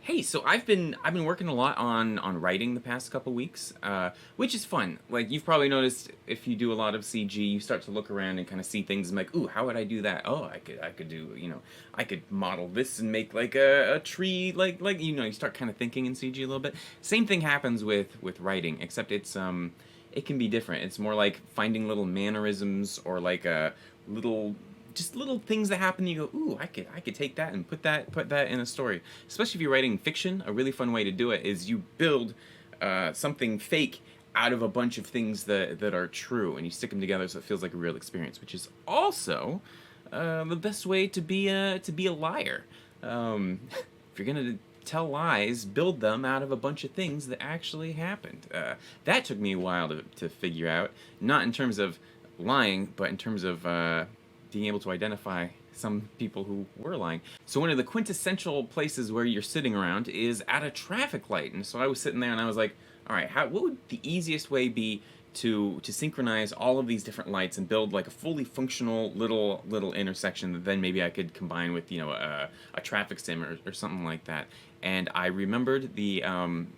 Hey, so I've been working a lot on writing the past couple weeks, which is fun. Like you've probably noticed, if you do a lot of CG, you start to look around and kind of see things and like, ooh, how would I do that? Oh, I could do, I could model this and make like a tree, like you start kind of thinking in CG a little bit. Same thing happens with writing, except it can be different. It's more like finding little mannerisms or like a little just little things that happen. You go, ooh, I could take that and put that in a story. Especially if you're writing fiction, a really fun way to do it is you build something fake out of a bunch of things that are true, and you stick them together so it feels like a real experience, which is also the best way to be a liar. If you're gonna tell lies, build them out of a bunch of things that actually happened. That took me a while to figure out, not in terms of lying, but in terms of being able to identify some people who were lying. So one of the quintessential places where you're sitting around is at a traffic light. And so I was sitting there and I was like, all right, what would the easiest way be to synchronize all of these different lights and build like a fully functional little intersection that then maybe I could combine with a traffic sim or something like that. And I remembered the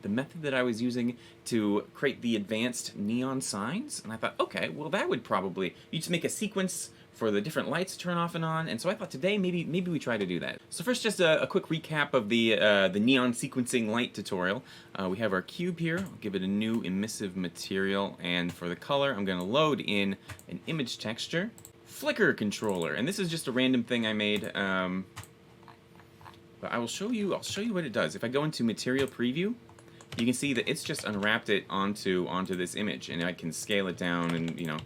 method that I was using to create the advanced neon signs, and I thought, okay, well that would probably you just make a sequence for the different lights to turn off and on. And so I thought today maybe we try to do that. So first, just a quick recap of the neon sequencing light tutorial. We have our cube here. I'll give it a new emissive material, and for the color, I'm going to load in an image texture flicker controller, and this is just a random thing I made. But I'll show you what it does. If I go into material preview, you can see that it's just unwrapped it onto this image, and I can scale it down, and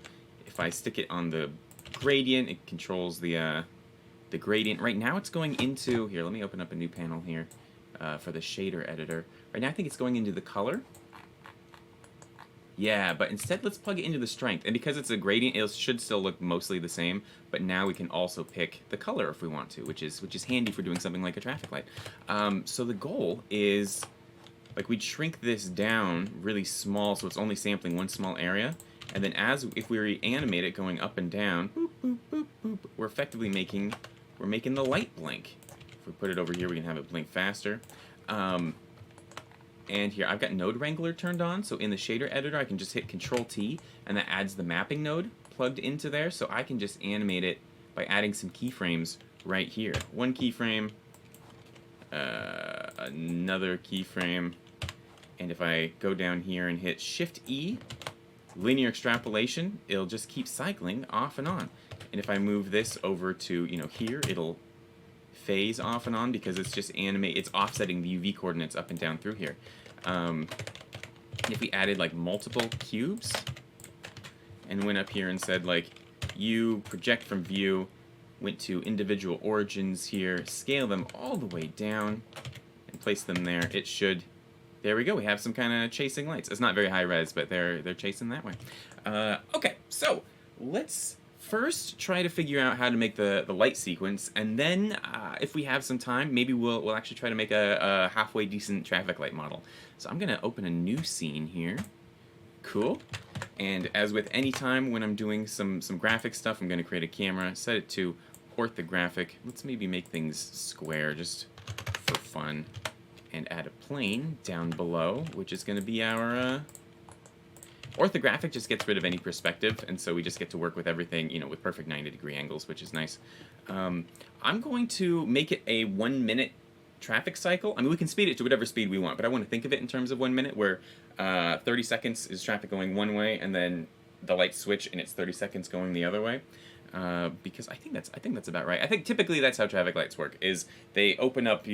if I stick it on the gradient, it controls the gradient. Right now it's going into here. Let me open up a new panel here for the shader editor. Right now I think it's going into the color. Yeah, but instead let's plug it into the strength. And because it's a gradient, it should still look mostly the same, but now we can also pick the color if we want to, which is handy for doing something like a traffic light. So the goal is, like, we'd shrink this down really small so it's only sampling one small area. And then if we reanimate it going up and down, boop, boop, boop, boop, we're effectively making the light blink. If we put it over here, we can have it blink faster. And here, I've got Node Wrangler turned on, so in the shader editor, I can just hit Control-T, and that adds the mapping node plugged into there, so I can just animate it by adding some keyframes right here. One keyframe, another keyframe, and if I go down here and hit Shift-E, linear extrapolation, it'll just keep cycling off and on. And if I move this over to, here, it'll phase off and on because it's just it's offsetting the UV coordinates up and down through here. If we added like multiple cubes and went up here and said like you project from view, went to individual origins here, scale them all the way down and place them there, it should, there we go, we have some kind of chasing lights. It's not very high res, but they're chasing that way. Okay, so let's first try to figure out how to make the light sequence, and then if we have some time, maybe we'll actually try to make a halfway decent traffic light model. So I'm gonna open a new scene here. Cool. And as with any time when I'm doing some graphic stuff, I'm gonna create a camera, set it to orthographic. Let's maybe make things square just for fun, and add a plane down below, which is gonna be our orthographic. Just gets rid of any perspective, and so we just get to work with everything, with perfect 90-degree angles, which is nice. I'm going to make it a 1 minute traffic cycle. I mean, we can speed it to whatever speed we want, but I want to think of it in terms of 1 minute, where 30 seconds is traffic going one way, and then the lights switch, and it's 30 seconds going the other way. Because I think that's about right. I think typically that's how traffic lights work, is they open up,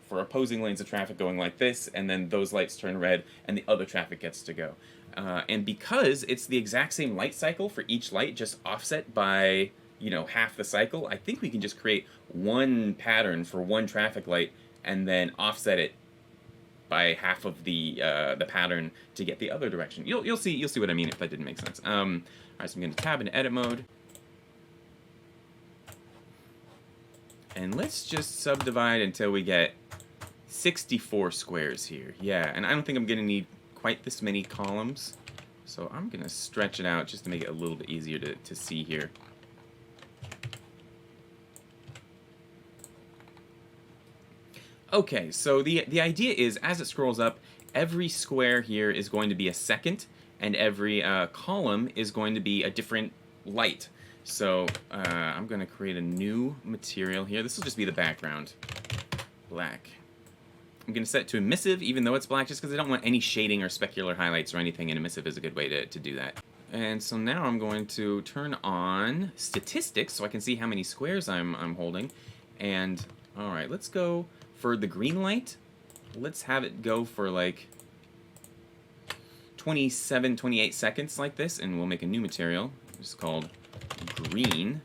for opposing lanes of traffic going like this, and then those lights turn red, and the other traffic gets to go. And because it's the exact same light cycle for each light, just offset by, half the cycle, I think we can just create one pattern for one traffic light, and then offset it by half of the pattern to get the other direction. You'll see what I mean if that didn't make sense. All right, so I'm going to tab into edit mode. And let's just subdivide until we get 64 squares here. Yeah, and I don't think I'm going to need quite this many columns, so I'm going to stretch it out just to make it a little bit easier to see here. Okay, so the idea is, as it scrolls up, every square here is going to be a second, and every column is going to be a different light. So I'm going to create a new material here. This will just be the background. Black. I'm going to set it to emissive, even though it's black, just because I don't want any shading or specular highlights or anything, and emissive is a good way to do that. And so now I'm going to turn on statistics so I can see how many squares I'm holding. And, alright, let's go for the green light. Let's have it go for like 27, 28 seconds like this, and we'll make a new material. It's called green.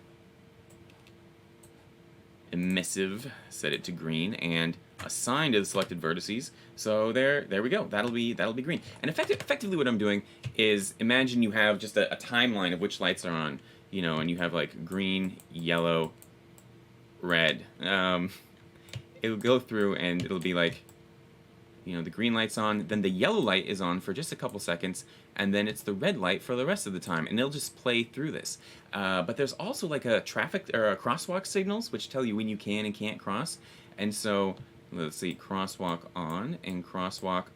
Emissive, set it to green, and assign to the selected vertices. So there we go. That'll be green. And effectively, what I'm doing is, imagine you have just a timeline of which lights are on, you know, and you have like green, yellow, red. It'll go through and it'll be like, you know, the green light's on, then the yellow light is on for just a couple seconds, and then it's the red light for the rest of the time, and it'll just play through this. But there's also like a traffic or a crosswalk signals, which tell you when you can and can't cross. And so, let's see, crosswalk on and crosswalk,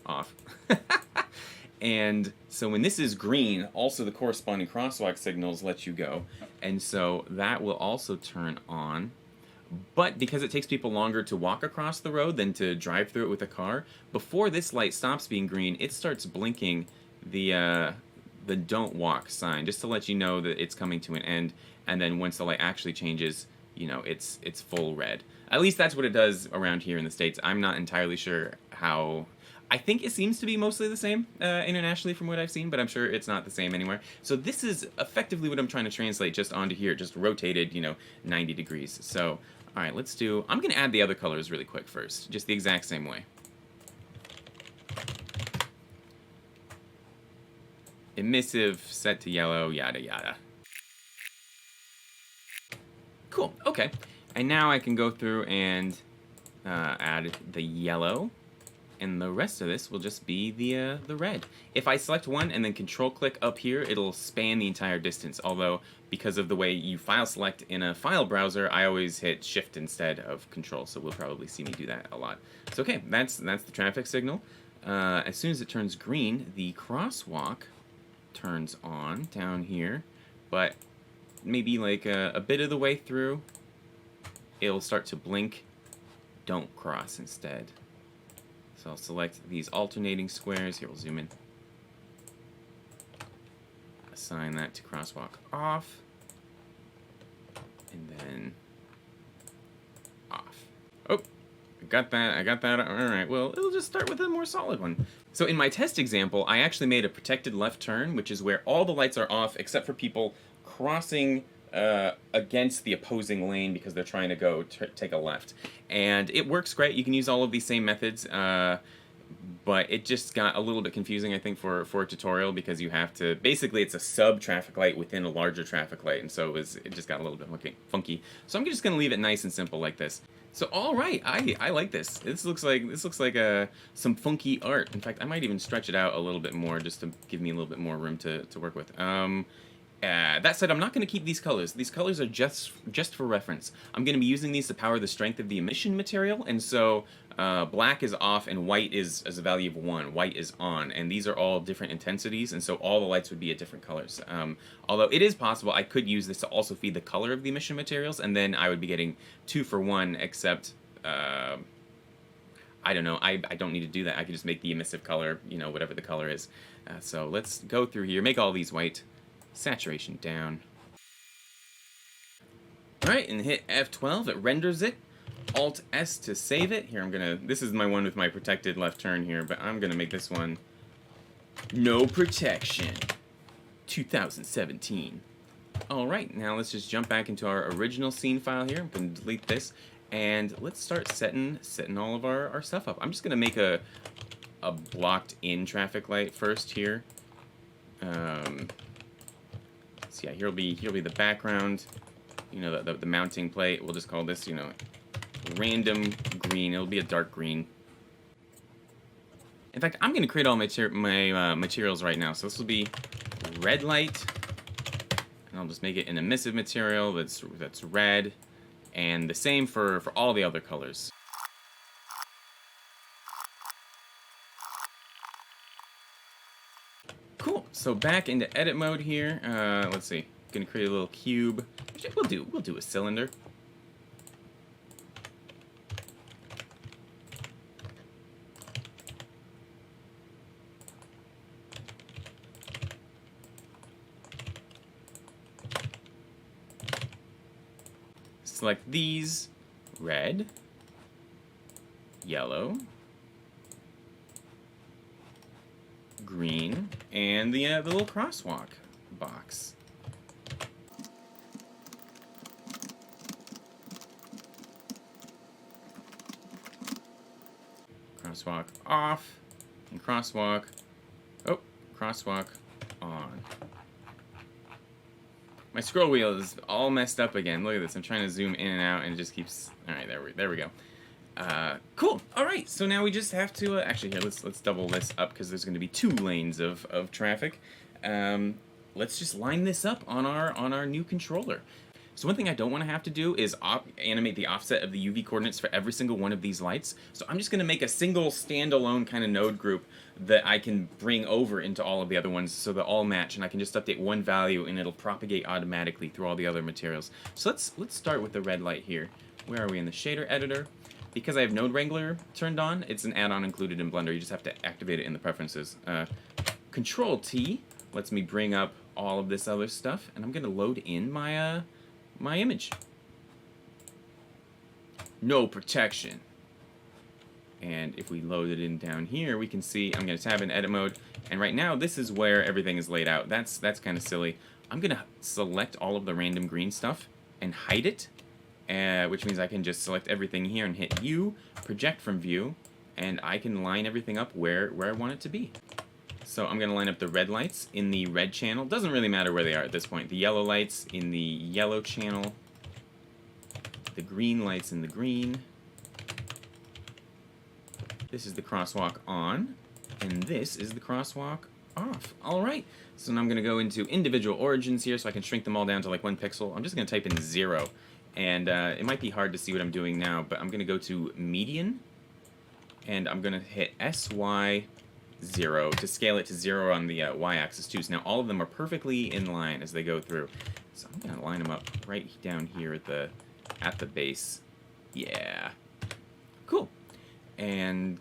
off. And so when this is green, also the corresponding crosswalk signals let you go. And so that will also turn on. But because it takes people longer to walk across the road than to drive through it with a car, before this light stops being green, it starts blinking the don't walk sign, just to let you know that it's coming to an end. And then once the light actually changes, you know, it's full red. At least that's what it does around here in the States. I'm not entirely sure how. I think it seems to be mostly the same internationally from what I've seen, but I'm sure it's not the same anywhere. So this is effectively what I'm trying to translate just onto here, just rotated, you know, 90 degrees. So, all right, let's do, I'm going to add the other colors really quick first, just the exact same way. Emissive, set to yellow, yada yada. Cool, okay. And now I can go through and add the yellow. And the rest of this will just be the red. If I select one and then control-click up here, it'll span the entire distance. Although, because of the way you file select in a file browser, I always hit Shift instead of Control, so we'll probably see me do that a lot. So okay, that's the traffic signal. As soon as it turns green, the crosswalk turns on down here, but maybe like a bit of the way through, it'll start to blink. Don't cross instead. So I'll select these alternating squares. Here, we'll zoom in. Assign that to crosswalk off. And then off. Oh, I got that. All right, well, it'll just start with a more solid one. So in my test example, I actually made a protected left turn, which is where all the lights are off except for people crossing against the opposing lane because they're trying to go take a left. And it works great. You can use all of these same methods, but it just got a little bit confusing, I think, for a tutorial, because you have to, basically it's a sub-traffic light within a larger traffic light, and so it just got a little bit funky. So I'm just going to leave it nice and simple like this. So all right, I like this. This looks like some funky art. In fact, I might even stretch it out a little bit more just to give me a little bit more room to work with. That said, I'm not going to keep these colors. These colors are just for reference. I'm going to be using these to power the strength of the emission material, and so black is off and white is as a value of 1. White is on, and these are all different intensities, and so all the lights would be at different colors. Although it is possible I could use this to also feed the color of the emission materials, and then I would be getting 2 for 1, except I don't know. I don't need to do that. I could just make the emissive color, you know, whatever the color is. So let's go through here, make all these white. Saturation down. Alright, and hit F12, it renders it. Alt S to save it. Here, this is my one with my protected left turn here, but I'm gonna make this one no protection. 2017. Alright, now let's just jump back into our original scene file here. I'm gonna delete this, and let's start setting all of our stuff up. I'm just gonna make a blocked in traffic light first here. So yeah, here'll be the background, you know, the mounting plate. We'll just call this, you know, random green. It'll be a dark green. In fact, I'm going to create all my materials right now. So this will be red light, and I'll just make it an emissive material that's red, and the same for all the other colors. Cool. So back into edit mode here. Let's see. Gonna create a little cube. We'll do a cylinder. Select these, red, yellow, green, and the little crosswalk box. Crosswalk off, and crosswalk on. My scroll wheel is all messed up again. Look at this. I'm trying to zoom in and out, and it just keeps... All right, there we go. Cool. All right, so now we just have to... actually, here, let's double this up because there's going to be 2 lanes of traffic. Let's just line this up on our new controller. So one thing I don't want to have to do is animate the offset of the UV coordinates for every single one of these lights. So I'm just going to make a single standalone kind of node group that I can bring over into all of the other ones so they all match, and I can just update one value and it'll propagate automatically through all the other materials. So let's start with the red light here. Where are we in the shader editor? Because I have Node Wrangler turned on, it's an add-on included in Blender. You just have to activate it in the preferences. Control T lets me bring up all of this other stuff, and I'm going to load in my my image. No protection. And if we load it in down here, we can see I'm going to tab in edit mode, and right now this is where everything is laid out. That's kind of silly. I'm going to select all of the random green stuff and hide it, which means I can just select everything here and hit U, project from view, and I can line everything up where I want it to be. So I'm going to line up the red lights in the red channel. Doesn't really matter where they are at this point. The yellow lights in the yellow channel. The green lights in the green. This is the crosswalk on. And this is the crosswalk off. Alright, so now I'm going to go into individual origins here so I can shrink them all down to like 1 pixel. I'm just going to type in 0. And it might be hard to see what I'm doing now, but I'm going to go to median. And I'm going to hit SY 0 to scale it to 0 on the y-axis too. So now all of them are perfectly in line as they go through. So I'm going to line them up right down here at the base. Yeah. Cool. And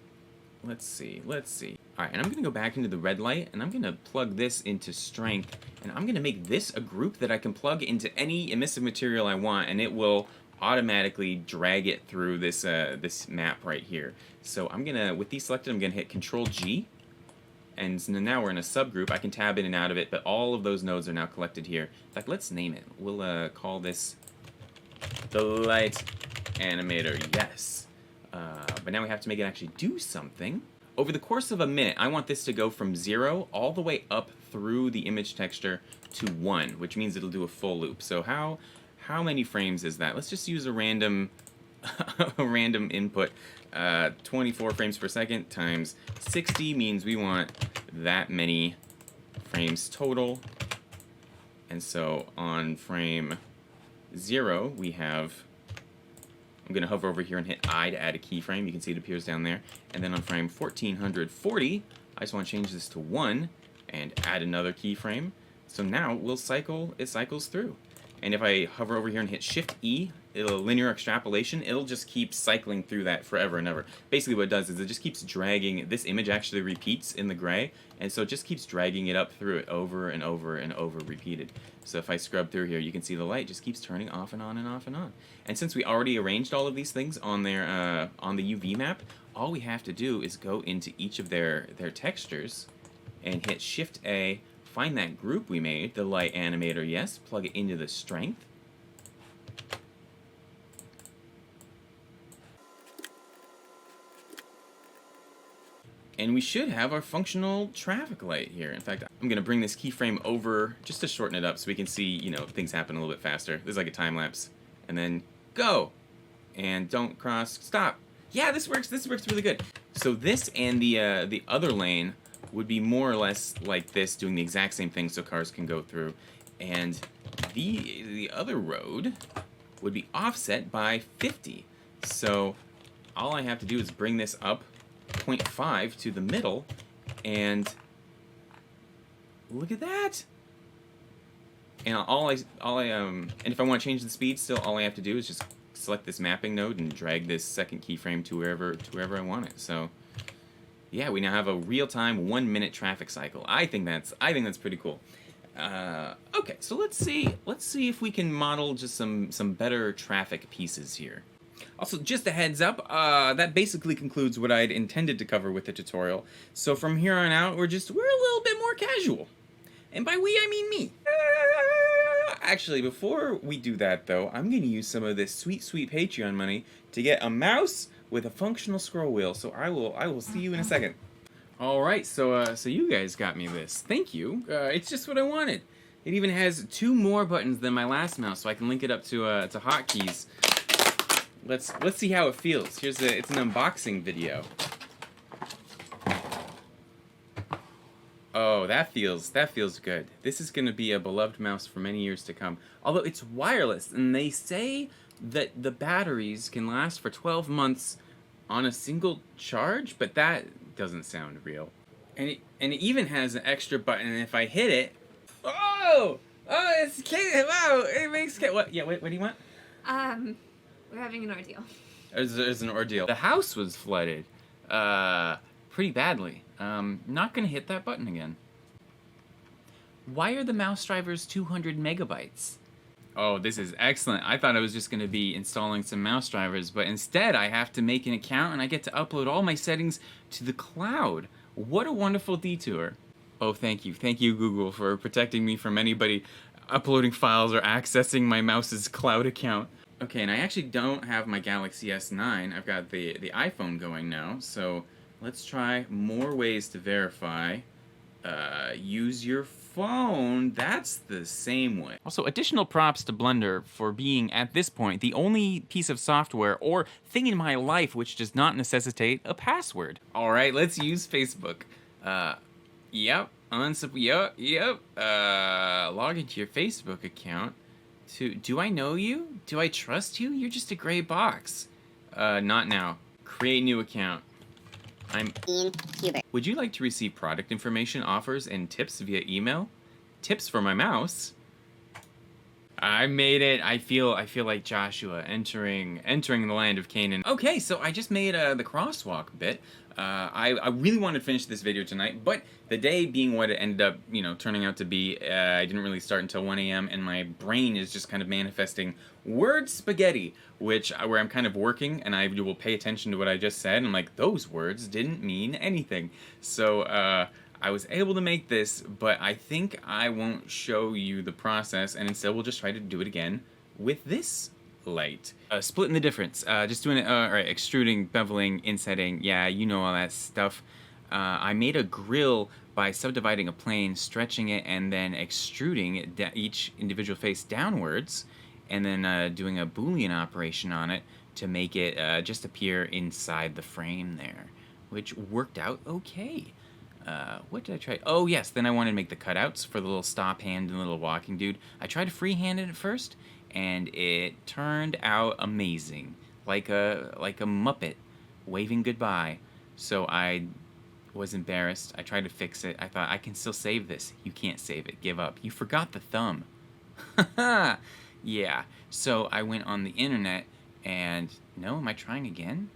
let's see. Alright, and I'm going to go back into the red light, and I'm going to plug this into strength, and I'm going to make this a group that I can plug into any emissive material I want, and it will automatically drag it through this this map right here. So I'm going to, with these selected, I'm going to hit Control G, and so now we're in a subgroup. I can tab in and out of it, but all of those nodes are now collected here. In fact, let's name it. We'll call this the Light Animator, yes. But now we have to make it actually do something. Over the course of a minute, I want this to go from 0 all the way up through the image texture to 1, which means it'll do a full loop. So how many frames is that? Let's just use a random a random input. 24 frames per second times 60 means we want that many frames total. And so on frame 0, we have... I'm going to hover over here and hit I to add a keyframe. You can see it appears down there. And then on frame 1440, I just want to change this to 1 and add another keyframe. So now it cycles through. And if I hover over here and hit Shift E, it'll linear extrapolation. It'll just keep cycling through that forever and ever. Basically what it does is it just keeps dragging. This image actually repeats in the gray, and so it just keeps dragging it up through it over and over and over repeated. So if I scrub through here, you can see the light just keeps turning off and on and off and on. And since we already arranged all of these things on their on the UV map, all we have to do is go into each of their textures and hit Shift A. Find that group we made, the light animator, yes, plug it into the strength. And we should have our functional traffic light here. In fact, I'm going to bring this keyframe over just to shorten it up so we can see, you know, things happen a little bit faster. There's like a time lapse. And then go. And don't cross. Stop. Yeah, this works. This works really good. So this and the other lane would be more or less like this, doing the exact same thing so cars can go through. And the other road would be offset by 50. So all I have to do is bring this up 0.5 to the middle, and Look at that. And and if I want to change the speed, still all I have to do is just select this mapping node and drag this second keyframe to wherever I want it. So yeah, we now have a real-time 1-minute traffic cycle. I think that's pretty cool. Okay, so let's see if we can model just some better traffic pieces here. Also, just a heads up, that basically concludes what I'd intended to cover with the tutorial. So from here on out, we're a little bit more casual. And by we, I mean me. Actually, before we do that, though, I'm going to use some of this sweet, sweet Patreon money to get a mouse with a functional scroll wheel. So I will see you in a second. All right, so you guys got me this. Thank you. It's just what I wanted. It even has 2 more buttons than my last mouse, so I can link it up to hotkeys. Let's see how it feels. It's an unboxing video. Oh, that feels good. This is going to be a beloved mouse for many years to come. Although it's wireless, and they say that the batteries can last for 12 months on a single charge, but that doesn't sound real. And it even has an extra button, and if I hit it, it's wow, it makes what? Yeah, what do you want? We're having an ordeal. There's an ordeal. The house was flooded, pretty badly. Not gonna hit that button again. Why are the mouse drivers 200 megabytes? Oh, this is excellent. I thought I was just gonna be installing some mouse drivers, but instead I have to make an account and I get to upload all my settings to the cloud. What a wonderful detour. Oh, thank you. Thank you, Google, for protecting me from anybody uploading files or accessing my mouse's cloud account. Okay, and I actually don't have my Galaxy S9. I've got the iPhone going now, so let's try more ways to verify. Use your phone. That's the same way. Also, additional props to Blender for being, at this point, the only piece of software or thing in my life which does not necessitate a password. All right, let's use Facebook. Yep. Yep. Log into your Facebook account. Do I know you? Do I trust you? You're just a gray box. Not now. Create new account. I'm Ian Huber. Would you like to receive product information, offers, and tips via email? Tips for my mouse? I made it. I feel like Joshua entering the land of Canaan. Okay, so I just made the crosswalk bit. I really wanted to finish this video tonight, but the day being what it ended up, turning out to be, I didn't really start until 1 a.m. and my brain is just kind of manifesting word spaghetti, where I'm kind of working and I will pay attention to what I just said and I'm like, those words didn't mean anything. So I was able to make this, but I think I won't show you the process and instead we'll just try to do it again with this light. Splitting the difference, just doing it, alright, extruding, beveling, insetting, yeah, you know all that stuff. I made a grill by subdividing a plane, stretching it, and then extruding each individual face downwards, and then doing a Boolean operation on it to make it just appear inside the frame there, which worked out okay. What did I try? Oh yes, then I wanted to make the cutouts for the little stop hand and the little walking dude. I tried to freehand it at first, and it turned out amazing, like a Muppet waving goodbye. So I was embarrassed. I tried to fix it. I thought, I can still save this. You can't save it. Give up. You forgot the thumb. Haha. Yeah. So I went on the internet and no, am I trying again?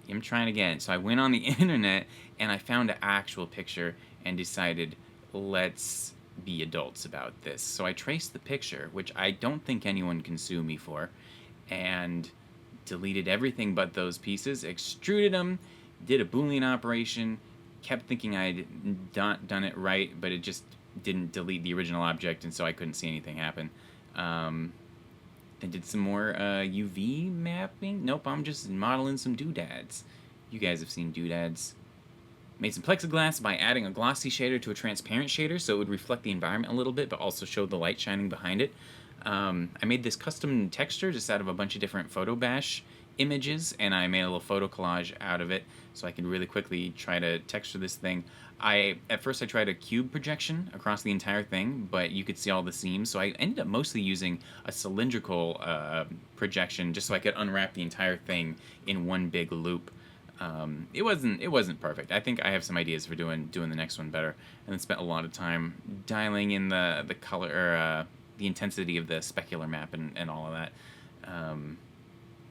I'm trying again. So I went on the internet and I found an actual picture and decided, let's be adults about this. So I traced the picture, which I don't think anyone can sue me for, and deleted everything but those pieces, extruded them, did a Boolean operation, kept thinking I'd done it right, but it just didn't delete the original object, and so I couldn't see anything happen. Then did some more UV mapping. Nope, I'm just modeling some doodads. You guys have seen doodads. Made some plexiglass by adding a glossy shader to a transparent shader so it would reflect the environment a little bit, but also show the light shining behind it. I made this custom texture just out of a bunch of different photo bash images, and I made a little photo collage out of it so I could really quickly try to texture this thing. At first I tried a cube projection across the entire thing, but you could see all the seams, so I ended up mostly using a cylindrical projection just so I could unwrap the entire thing in one big loop. It wasn't perfect. I think I have some ideas for doing the next one better, and then spent a lot of time dialing in the color, or, the intensity of the specular map and all of that.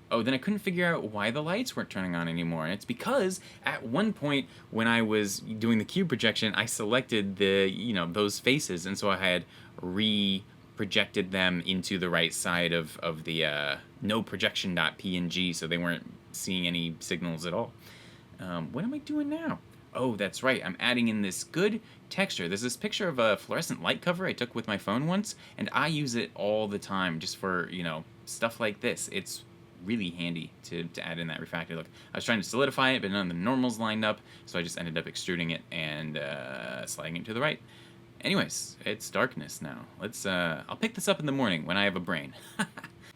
Oh, then I couldn't figure out why the lights weren't turning on anymore. And it's because at one point when I was doing the cube projection, I selected those faces, and so I had re-projected them into the right side of the no projection.png, so they weren't seeing any signals at all. What am I doing now? Oh, that's right. I'm adding in this good texture. There's this picture of a fluorescent light cover I took with my phone once, and I use it all the time just for, stuff like this. It's really handy to add in that refracted look. I was trying to solidify it, but none of the normals lined up, so I just ended up extruding it and sliding it to the right. Anyways, it's darkness now. I'll pick this up in the morning when I have a brain.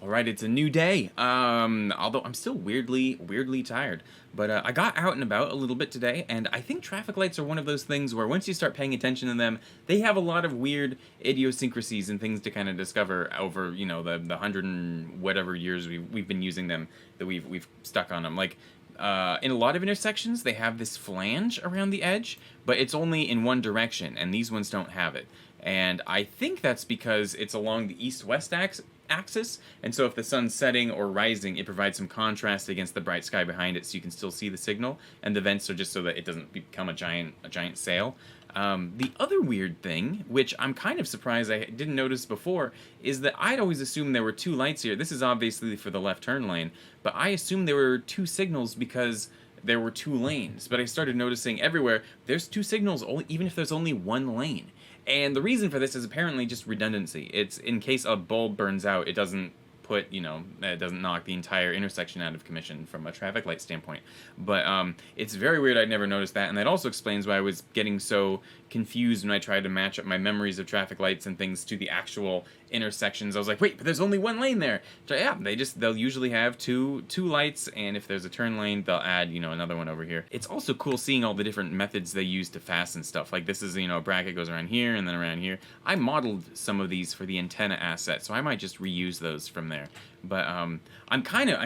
Alright, it's a new day, although I'm still weirdly tired. But I got out and about a little bit today, and I think traffic lights are one of those things where once you start paying attention to them, they have a lot of weird idiosyncrasies and things to kind of discover over, the 100 and whatever years we've been using them, that we've stuck on them. Like, in a lot of intersections, they have this flange around the edge, but it's only in one direction, and these ones don't have it. And I think that's because it's along the east-west axis, and so if the sun's setting or rising, it provides some contrast against the bright sky behind it, so you can still see the signal. And the vents are just so that it doesn't become a giant sail. The other weird thing, which I'm kind of surprised I didn't notice before, is that I'd always assumed there were two lights here. This is obviously for the left turn lane, but I assumed there were two signals because there were two lanes. But I started noticing everywhere there's two signals, even if there's only one lane. And the reason for this is apparently just redundancy. It's in case a bulb burns out, it doesn't it doesn't knock the entire intersection out of commission from a traffic light standpoint. But it's very weird I'd never noticed that, and that also explains why I was getting so confused when I tried to match up my memories of traffic lights and things to the actual intersections. I was like, wait, but there's only one lane there. So yeah, they'll usually have two lights, and if there's a turn lane, they'll add, another one over here. It's also cool seeing all the different methods they use to fasten stuff. Like this is, a bracket goes around here and then around here. I modeled some of these for the antenna asset, so I might just reuse those from there. But I'm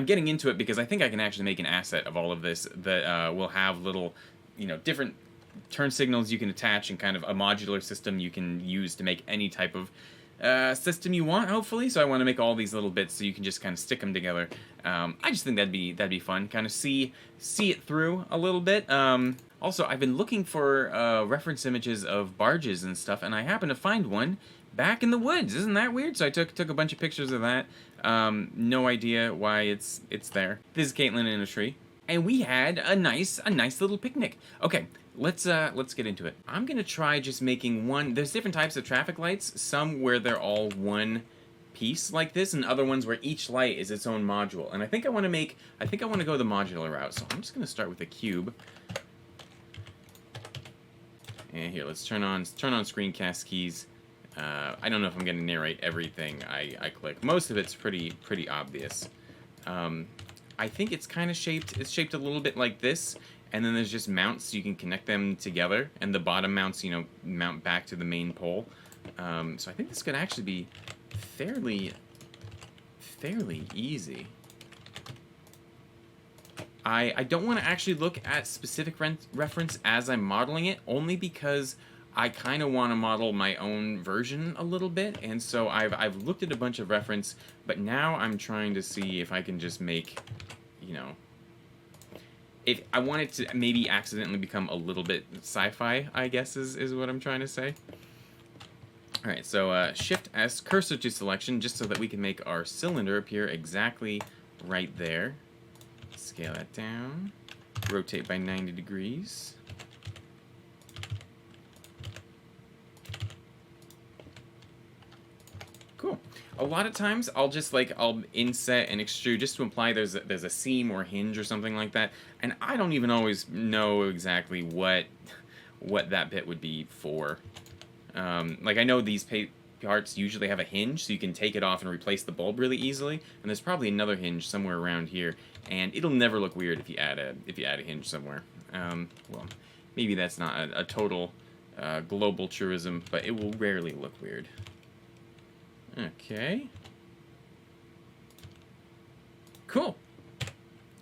getting into it because I think I can actually make an asset of all of this that will have little, different turn signals you can attach, and kind of a modular system you can use to make any type of system you want, hopefully. So I want to make all these little bits so you can just kind of stick them together. I just think that'd be fun, kind of see it through a little bit. Also, I've been looking for reference images of barges and stuff, and I happened to find one back in the woods. Isn't that weird? So I took a bunch of pictures of that. No idea why it's there. This is Caitlin in a tree, and we had a nice little picnic. Okay, let's get into it. I'm gonna try just making one. There's different types of traffic lights. Some where they're all one piece like this, and other ones where each light is its own module. And I think I want to go the modular route. So I'm just gonna start with a cube. And here, let's turn on screencast keys. I don't know if I'm going to narrate everything I click. Most of it's pretty obvious. I think it's kind of shaped. It's shaped a little bit like this, and then there's just mounts so you can connect them together, and the bottom mounts, mount back to the main pole. So I think this could actually be fairly easy. I don't want to actually look at specific reference as I'm modeling it, only because I kind of want to model my own version a little bit, and so I've looked at a bunch of reference, but now I'm trying to see if I can just make, if I want it to maybe accidentally become a little bit sci-fi, I guess is what I'm trying to say. Alright, so Shift-S, cursor to selection, just so that we can make our cylinder appear exactly right there. Scale that down. Rotate by 90 degrees. Cool. A lot of times I'll just I'll inset and extrude just to imply there's a seam or hinge or something like that, and I don't even always know exactly what that bit would be for. Like I know these parts usually have a hinge, so you can take it off and replace the bulb really easily, and there's probably another hinge somewhere around here, and it'll never look weird if you add a hinge somewhere. Well, maybe that's not a total global truism, but it will rarely look weird. Okay. Cool.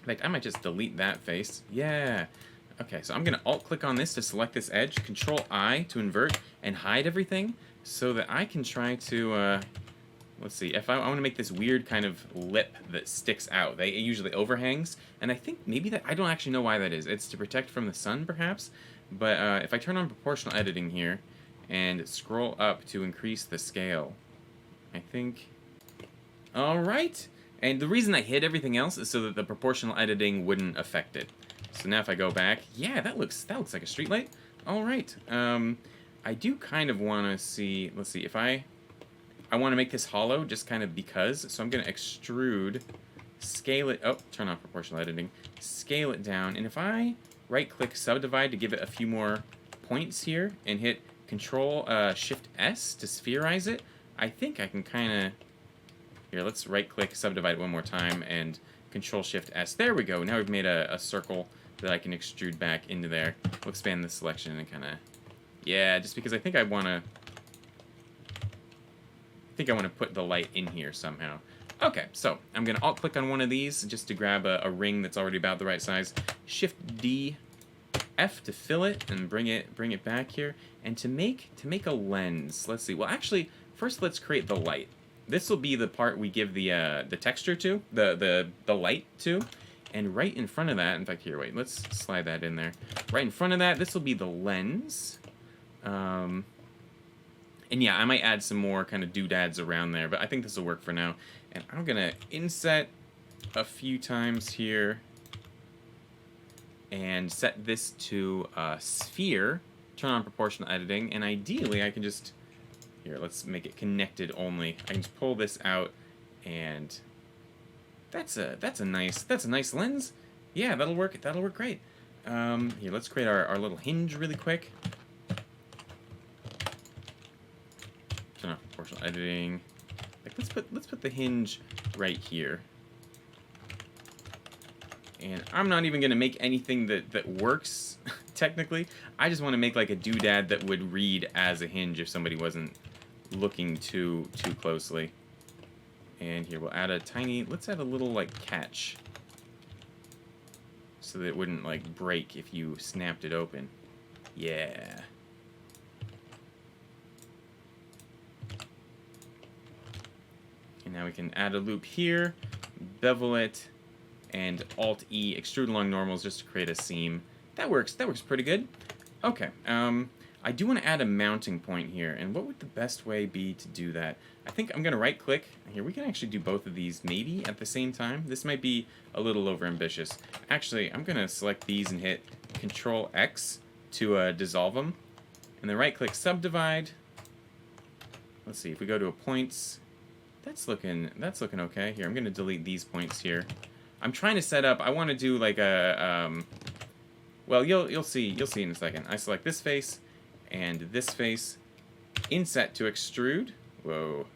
In fact, I might just delete that face. Yeah. Okay, so I'm going to alt-click on this to select this edge, Control-I to invert, and hide everything so that I can try to, let's see, if I want to make this weird kind of lip that sticks out. It usually overhangs, and I think maybe that, I don't actually know why that is. It's to protect from the sun, perhaps, but if I turn on proportional editing here and scroll up to increase the scale, I think... Alright! And the reason I hid everything else is so that the proportional editing wouldn't affect it. So now if I go back, yeah, that looks like a streetlight. All right. I do kind of want to see. Let's see if I want to make this hollow just kind of because. So I'm going to extrude, scale it. Oh, turn off proportional editing. Scale it down, and if I right-click subdivide to give it a few more points here and hit Control Shift S to spherize it, I think I can kind of. Here, let's right-click subdivide one more time and Control Shift S. There we go. Now we've made a circle that I can extrude back into there. We'll expand the selection and kind of, yeah, just because I think I want to put the light in here somehow. Okay, so I'm going to alt-click on one of these just to grab a ring that's already about the right size. Shift D, F to fill it and bring it back here. And to make a lens, let's see. Well, actually, first let's create the light. This will be the part we give the texture to, the light to. And right in front of that, in fact, here, wait, let's slide that in there. Right in front of that, this will be the lens. And yeah, I might add some more kind of doodads around there, but I think this will work for now. And I'm going to inset a few times here and set this to sphere, turn on proportional editing, and ideally I can just, here, let's make it connected only. I can just pull this out and... That's a nice lens. Yeah, that'll work great. Here, let's create our little hinge really quick. Turn off proportional editing. Like let's put the hinge right here. And I'm not even gonna make anything that works technically. I just want to make like a doodad that would read as a hinge if somebody wasn't looking too closely. And here we'll add let's add a little like catch so that it wouldn't like break if you snapped it open. Yeah. And now we can add a loop here, bevel it, and Alt-E, extrude along normals just to create a seam. That works pretty good. Okay, I do want to add a mounting point here, and what would the best way be to do that? I think I'm going to right-click. Here, we can actually do both of these maybe at the same time. This might be a little overambitious. Actually, I'm going to select these and hit Control-X to dissolve them. And then right-click Subdivide. Let's see, if we go to a points, that's looking okay. Here, I'm going to delete these points here. I'm trying to set up, I want to do like a, well, you'll see in a second. I select this face and this face, inset to extrude. Whoa.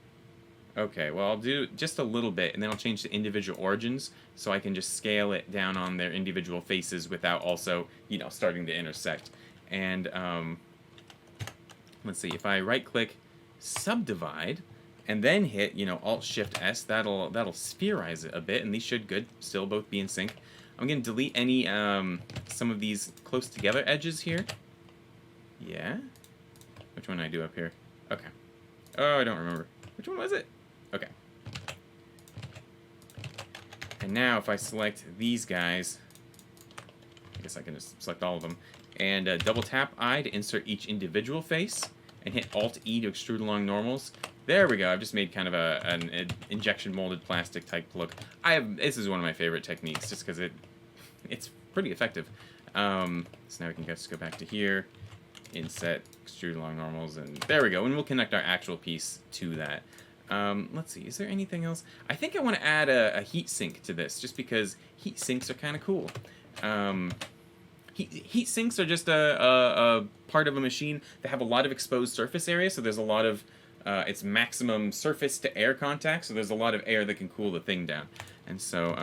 Okay, well, I'll do just a little bit, and then I'll change to individual origins, so I can just scale it down on their individual faces without also, you know, starting to intersect. And, let's see, if I right-click, subdivide, and then hit, you know, Alt-Shift-S, that'll spherize it a bit, and these should still both be in sync. I'm going to delete any, some of these close together edges here. Yeah? Which one did I do up here? Okay. Oh, I don't remember. Which one was it? Okay. And now if I select these guys, I guess I can just select all of them, and double tap I to insert each individual face, and hit Alt-E to extrude along normals. There we go. I've just made kind of an injection molded plastic type look. This is one of my favorite techniques, just because it's pretty effective. So now we can just go back to here, inset, extrude along normals, and there we go. And we'll connect our actual piece to that. Let's see. Is there anything else? I think I want to add a heat sink to this, just because heat sinks are kind of cool. Heat sinks are just a part of a machine that have a lot of exposed surface area, so there's a lot of it's maximum surface to air contact, so there's a lot of air that can cool the thing down. And so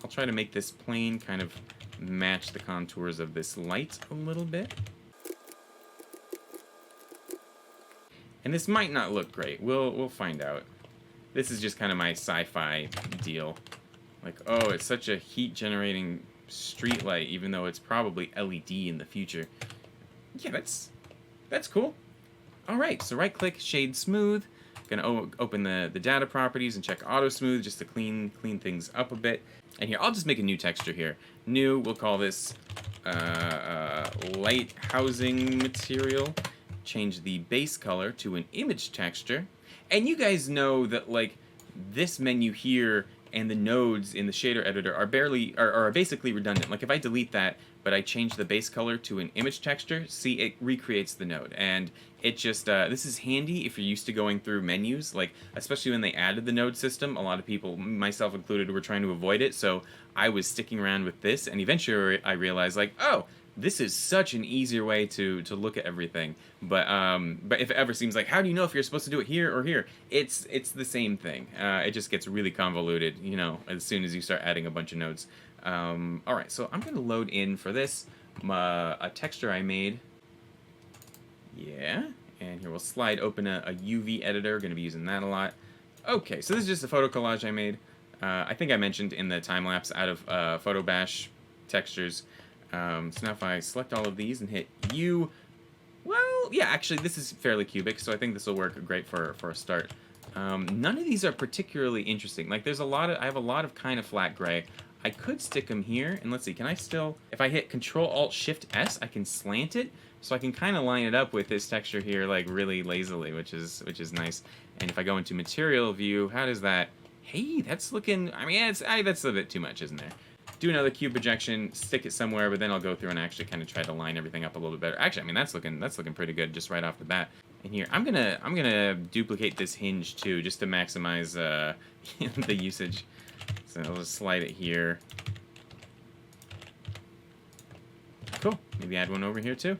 I'll try to make this plane kind of match the contours of this light a little bit. And this might not look great. We'll find out. This is just kind of my sci-fi deal. Like, oh, it's such a heat-generating street light, even though it's probably LED in the future. Yeah, that's cool. All right, so right-click, shade smooth. Gonna open the data properties and check auto smooth just to clean things up a bit. And here, I'll just make a new texture here. New, we'll call this light housing material. Change the base color to an image texture. And you guys know that, like, this menu here and the nodes in the shader editor are basically redundant. Like, if I delete that, but I change the base color to an image texture, see, it recreates the node. And it just, this is handy if you're used to going through menus, like, especially when they added the node system. A lot of people, myself included, were trying to avoid it, so I was sticking around with this, and eventually I realized, like, oh, this is such an easier way to look at everything. But if it ever seems like, how do you know if you're supposed to do it here or here? It's the same thing. It just gets really convoluted, you know, as soon as you start adding a bunch of nodes. All right, so I'm gonna load in for this a texture I made. Yeah, and here we'll slide open a UV editor. Gonna be using that a lot. Okay, so this is just a photo collage I made. I think I mentioned in the time lapse out of Photo Bash textures. So now if I select all of these and hit U, well, yeah, actually this is fairly cubic, so I think this will work great for a start. None of these are particularly interesting. Like, I have a lot of kind of flat gray. I could stick them here, and let's see, can I still, if I hit Control-Alt-Shift-S, I can slant it, so I can kind of line it up with this texture here, like, really lazily, which is nice. And if I go into Material View, how does that, hey, that's looking, I mean, that's a bit too much, isn't there? Do another cube projection, stick it somewhere, but then I'll go through and actually kind of try to line everything up a little bit better. Actually, I mean, that's looking pretty good just right off the bat. And here, I'm gonna duplicate this hinge too, just to maximize the usage. So I'll just slide it here. Cool. Maybe add one over here too.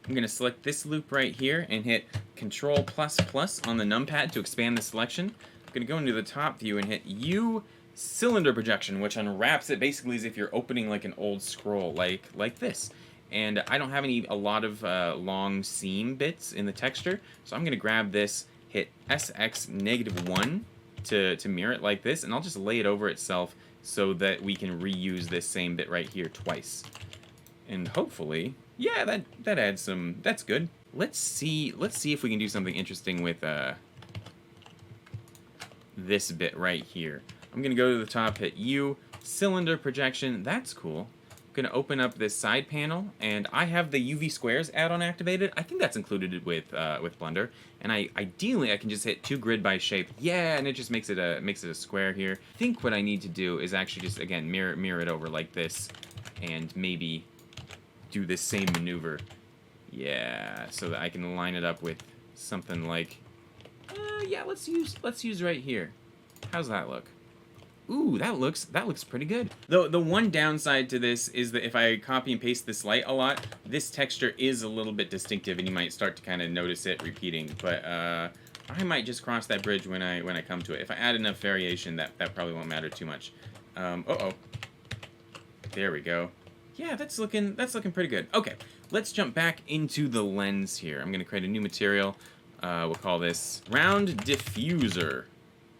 I'm gonna select this loop right here and hit Control++ on the numpad to expand the selection. I'm gonna go into the top view and hit U cylinder projection, which unwraps it basically as if you're opening like an old scroll, like this. And I don't have a lot of long seam bits in the texture, so I'm gonna grab this, hit SX-1 to mirror it like this, and I'll just lay it over itself so that we can reuse this same bit right here twice. And hopefully, yeah, that adds some, that's good. Let's see if we can do something interesting with this bit right here. I'm gonna go to the top, hit U, cylinder projection, that's cool. I'm gonna open up this side panel, and I have the UV squares add-on activated. I think that's included with Blender, and ideally I can just hit 2 grid by shape. Yeah, and it just makes it a square here. I think what I need to do is actually just again mirror it over like this, and maybe do this same maneuver. Yeah, so that I can line it up with something like, yeah, let's use right here. How's that look? Ooh, that looks pretty good. The one downside to this is that if I copy and paste this light a lot, this texture is a little bit distinctive, and you might start to kind of notice it repeating. But I might just cross that bridge when I come to it. If I add enough variation, that probably won't matter too much. Uh-oh. There we go. Yeah, that's looking pretty good. Okay, let's jump back into the lens here. I'm gonna create a new material. We'll call this round diffuser.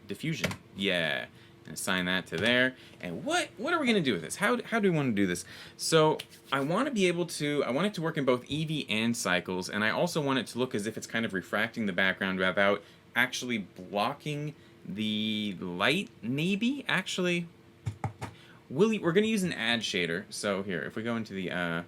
Diffusion. Yeah. And assign that to there. And what are we gonna do with this? How do we want to do this? So I want it to work in both EV and cycles, and I also want it to look as if it's kind of refracting the background without actually blocking the light. Maybe actually, we're gonna use an add shader. So here, if we go into the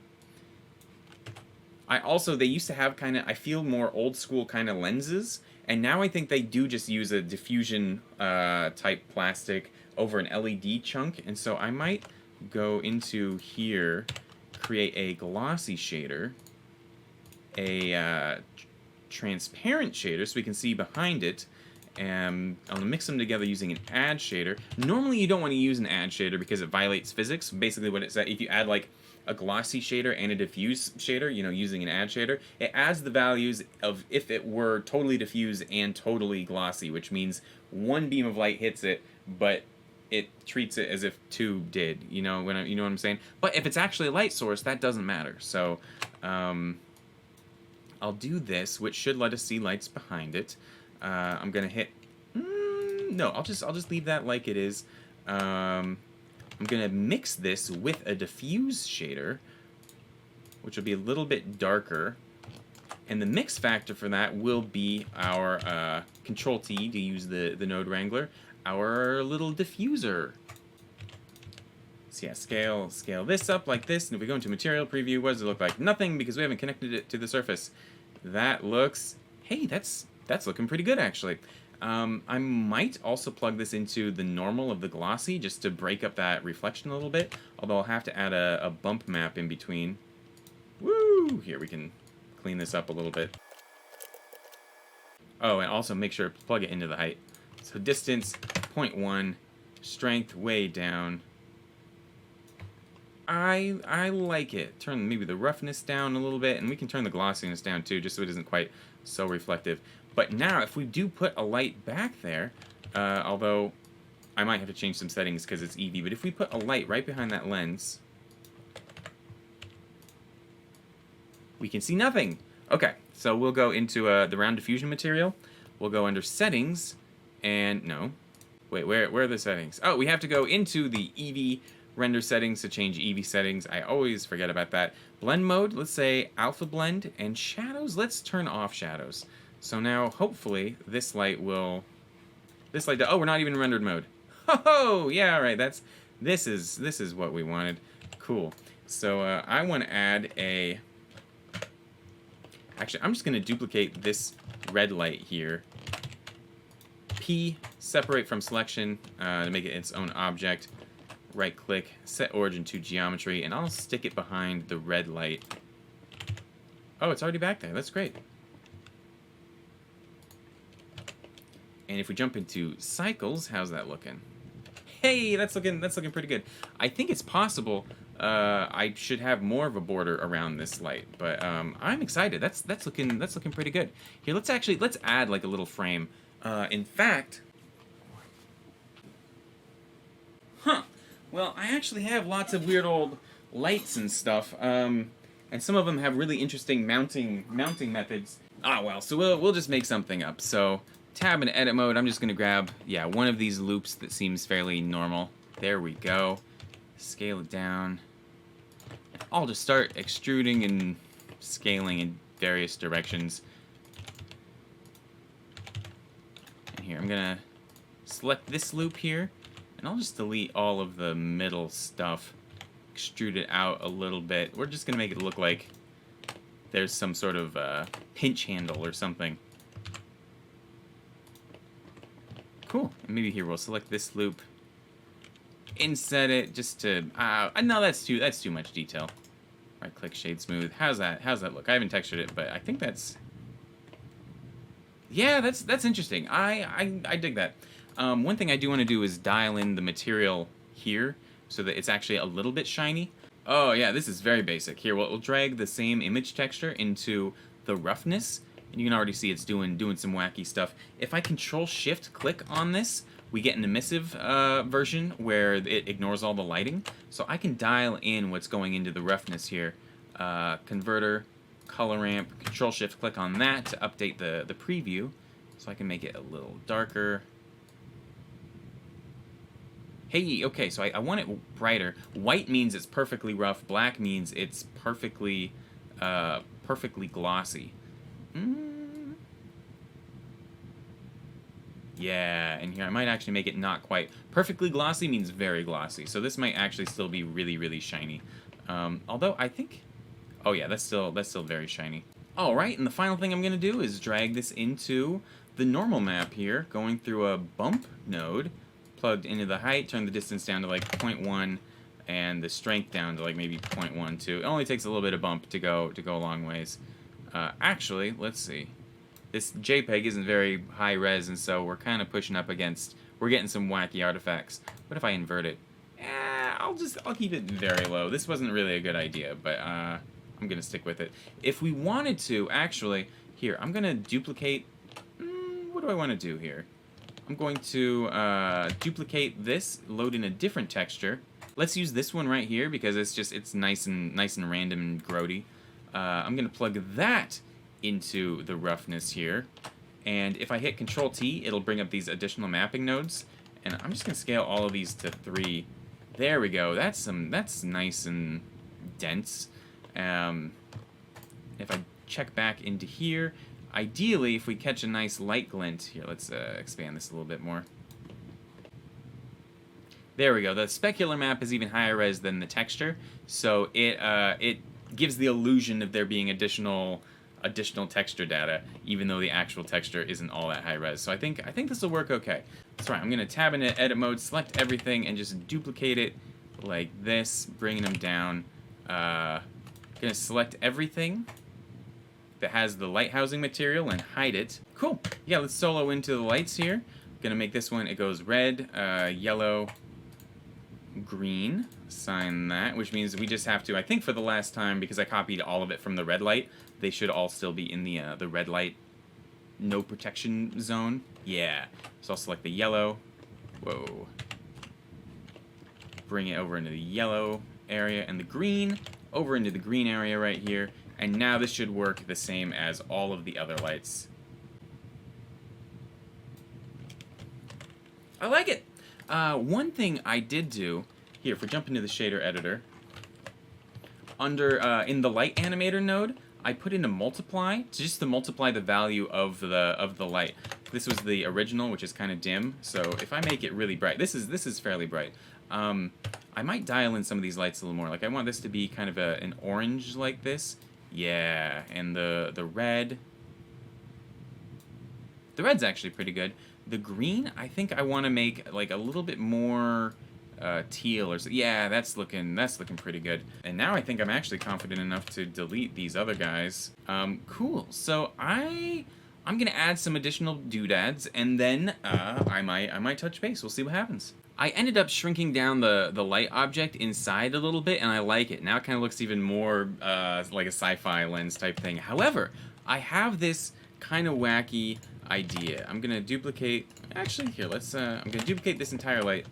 they used to have I feel more old school kind of lenses. And now I think they do just use a diffusion type plastic over an LED chunk. And so I might go into here, create a glossy shader, a transparent shader so we can see behind it. And I'll mix them together using an add shader. Normally you don't want to use an add shader because it violates physics. Basically what it said, if you add like a glossy shader and a diffuse shader, using an add shader, it adds the values of if it were totally diffuse and totally glossy, which means one beam of light hits it, but it treats it as if two did. You know what I'm saying? But if it's actually a light source, that doesn't matter. So I'll do this, which should let us see lights behind it. I'm gonna hit No, I'll just leave that like it is. I'm gonna mix this with a diffuse shader, which will be a little bit darker. And the mix factor for that will be our Control T to use the node wrangler, our little diffuser. So yeah, scale this up like this, and if we go into material preview, what does it look like? Nothing, because we haven't connected it to the surface. That looks, hey, that's looking pretty good actually. I might also plug this into the normal of the glossy just to break up that reflection a little bit, although I'll have to add a bump map in between. Woo! Here, we can clean this up a little bit. Oh, and also make sure to plug it into the height. So distance, 0.1, strength way down. I like it. Turn maybe the roughness down a little bit, and we can turn the glossiness down too, just so it isn't quite so reflective. But now, if we do put a light back there, although I might have to change some settings because it's Eevee, but if we put a light right behind that lens, we can see nothing. Okay, so we'll go into the round diffusion material. We'll go under settings, and no. Wait, where are the settings? Oh, we have to go into the Eevee render settings to change Eevee settings. I always forget about that. Blend mode, let's say alpha blend, and shadows, let's turn off shadows. So now, hopefully, this light, oh, we're not even in rendered mode. Oh, yeah, all right, this is what we wanted. Cool. So I want to add a, actually, I'm just going to duplicate this red light here. P, separate from selection to make it its own object. Right click, set origin to geometry, and I'll stick it behind the red light. Oh, it's already back there. That's great. And if we jump into cycles, how's that looking? Hey, that's looking pretty good. I think it's possible I should have more of a border around this light, but I'm excited. That's looking pretty good. Here, let's add like a little frame. In fact, well, I actually have lots of weird old lights and stuff, and some of them have really interesting mounting methods. Ah, well, so we'll just make something up. So, tab and edit mode, I'm just gonna grab, yeah, one of these loops that seems fairly normal. There we go. Scale it down. I'll just start extruding and scaling in various directions. And here, I'm gonna select this loop here. And I'll just delete all of the middle stuff, extrude it out a little bit. We're just going to make it look like there's some sort of pinch handle or something. Cool. And maybe here we'll select this loop, inset it just to... no, that's too much detail. Right click, shade smooth. How's that look? I haven't textured it, but I think that's... Yeah, that's interesting. I dig that. One thing I do want to do is dial in the material here so that it's actually a little bit shiny. Oh yeah, this is very basic. Here, we'll drag the same image texture into the roughness, and you can already see it's doing some wacky stuff. If I Control-Shift-Click on this, we get an emissive version where it ignores all the lighting. So I can dial in what's going into the roughness here. Converter, color ramp, Control-Shift-Click on that to update the preview, so I can make it a little darker. Hey, okay, so I want it brighter. White means it's perfectly rough. Black means it's perfectly glossy. Yeah, and here I might actually make it not quite. Perfectly glossy means very glossy, so this might actually still be really, really shiny. Although I think, oh yeah, that's still very shiny. All right, and the final thing I'm gonna do is drag this into the normal map here, going through a bump node. Plugged into the height, turn the distance down to like 0.1, and the strength down to like maybe 0.12. It only takes a little bit of bump to go a long ways. Actually, let's see. This JPEG isn't very high res, and so we're kind of pushing up against. We're getting some wacky artifacts. What if I invert it? I'll keep it very low. This wasn't really a good idea, but I'm gonna stick with it. If we wanted to, actually, here I'm gonna duplicate. What do I want to do here? I'm going to duplicate this, load in a different texture. Let's use this one right here because it's nice and random and grody. I'm gonna plug that into the roughness here, And if I hit Control T, it'll bring up these additional mapping nodes. And I'm just going to scale all of these to 3. There we go. That's nice and dense. If I check back into here, ideally, if we catch a nice light glint, here, let's expand this a little bit more. There we go. The specular map is even higher res than the texture, so it gives the illusion of there being additional texture data, even though the actual texture isn't all that high res. So I think this will work okay. That's right. I'm gonna tab into edit mode, select everything, and just duplicate it like this, bringing them down. Gonna select everything that has the light housing material and hide it. Cool. Yeah, let's solo into the lights here. Gonna make this one, it goes red, yellow, green. Assign that, which means we just have to, I think for the last time, because I copied all of it from the red light, they should all still be in the red light no protection zone. Yeah. So I'll select the yellow. Whoa. Bring it over into the yellow area, and the green over into the green area right here. And now this should work the same as all of the other lights. I like it. One thing I did do here, if we jump into the shader editor, under in the light animator node, I put in a multiply just to multiply the value of the light. This was the original, which is kind of dim. So if I make it really bright, this is fairly bright. I might dial in some of these lights a little more. Like I want this to be kind of an orange like this. Yeah, and the red. The red's actually pretty good. The green, I think I want to make like a little bit more teal or so. Yeah, that's looking pretty good. And now I think I'm actually confident enough to delete these other guys. Cool. So I'm gonna add some additional doodads, and then I might touch base. We'll see what happens. I ended up shrinking down the light object inside a little bit, and I like it. Now it kind of looks even more like a sci-fi lens type thing. However, I have this kind of wacky idea. I'm gonna duplicate. Actually, here, let's. I'm gonna duplicate this entire light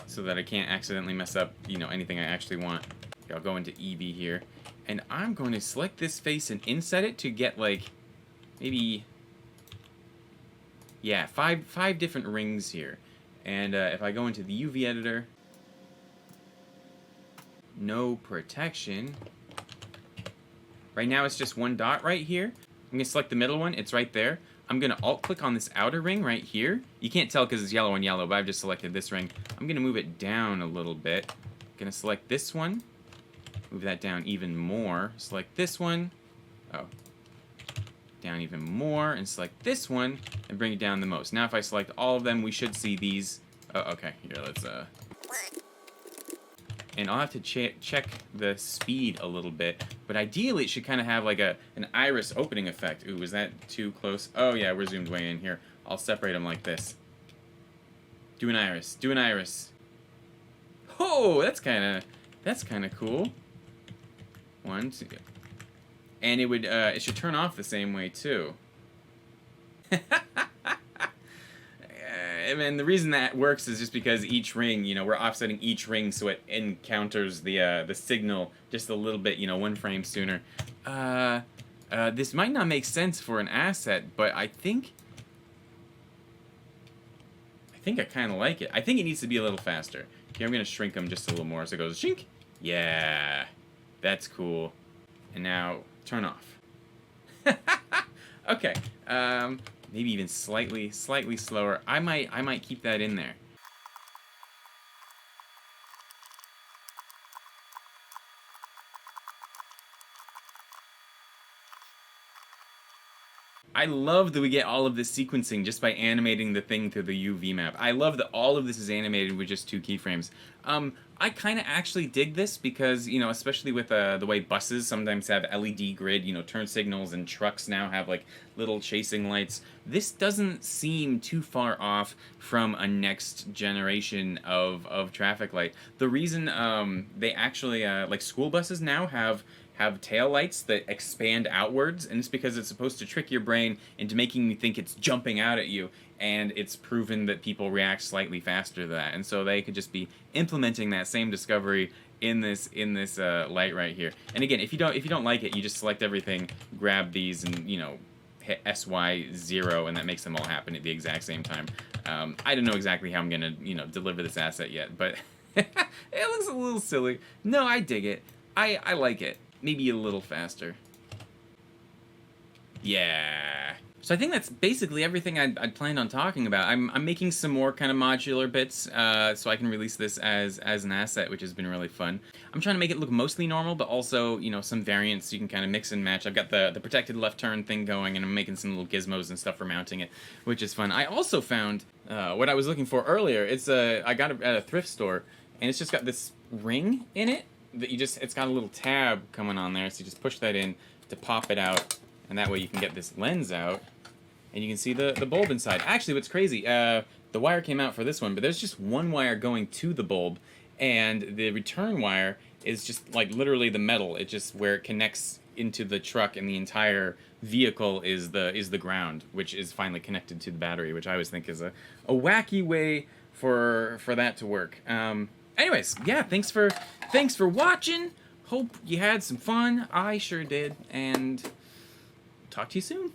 so that I can't accidentally mess up, anything I actually want. Okay, I'll go into Eevee here, and I'm going to select this face and inset it to get like maybe, yeah, five different rings here. And if I go into the UV editor, no protection. Right now it's just one dot right here. I'm going to select the middle one. It's right there. I'm going to alt-click on this outer ring right here. You can't tell because it's yellow and yellow, but I've just selected this ring. I'm going to move it down a little bit. I'm going to select this one. Move that down even more. Select this one. Oh. Down even more, and select this one, and bring it down the most. Now if I select all of them, we should see these. Oh, okay, here, let's, and I'll have to check the speed a little bit, but ideally it should kind of have like an iris opening effect. Ooh, was that too close? Oh yeah, we're zoomed way in here. I'll separate them like this. Do an iris. Oh, that's kind of cool. 1, 2. And it should turn off the same way too. And the reason that works is just because each ring, we're offsetting each ring so it encounters the signal just a little bit, 1 frame sooner. This might not make sense for an asset, but I think I kind of like it. I think it needs to be a little faster. Here, I'm going to shrink them just a little more so it goes shink. Yeah, that's cool. And now turn off. Okay. Maybe even slightly slower. I might keep that in there. I love that we get all of this sequencing just by animating the thing to the UV map. I love that all of this is animated with just 2 keyframes. I kind of actually dig this because, especially with the way buses sometimes have LED grid, turn signals, and trucks now have like little chasing lights. This doesn't seem too far off from a next generation of traffic light. The reason they actually, like school buses now have tail lights that expand outwards, and it's because it's supposed to trick your brain into making you think it's jumping out at you, and it's proven that people react slightly faster to that, and so they could just be implementing that same discovery in this light right here. And again, if you don't like it, you just select everything, grab these, and hit SY0, and that makes them all happen at the exact same time. I don't know exactly how I'm gonna, deliver this asset yet, but it looks a little silly. No, I dig it. I like it. Maybe a little faster. Yeah. So I think that's basically everything I'd planned on talking about. I'm making some more kind of modular bits so I can release this as an asset, which has been really fun. I'm trying to make it look mostly normal, but also, some variants so you can kind of mix and match. I've got the protected left turn thing going, and I'm making some little gizmos and stuff for mounting it, which is fun. I also found what I was looking for earlier. I got it at a thrift store, and it's just got this ring in it that it's got a little tab coming on there, so you just push that in to pop it out, and that way you can get this lens out. And you can see the bulb inside. Actually, what's crazy, the wire came out for this one, but there's just one wire going to the bulb, and the return wire is just like literally the metal. It just where it connects into the truck, and the entire vehicle is the ground, which is finally connected to the battery, which I always think is a wacky way for that to work. Anyways, yeah, thanks for watching. Hope you had some fun. I sure did, and talk to you soon.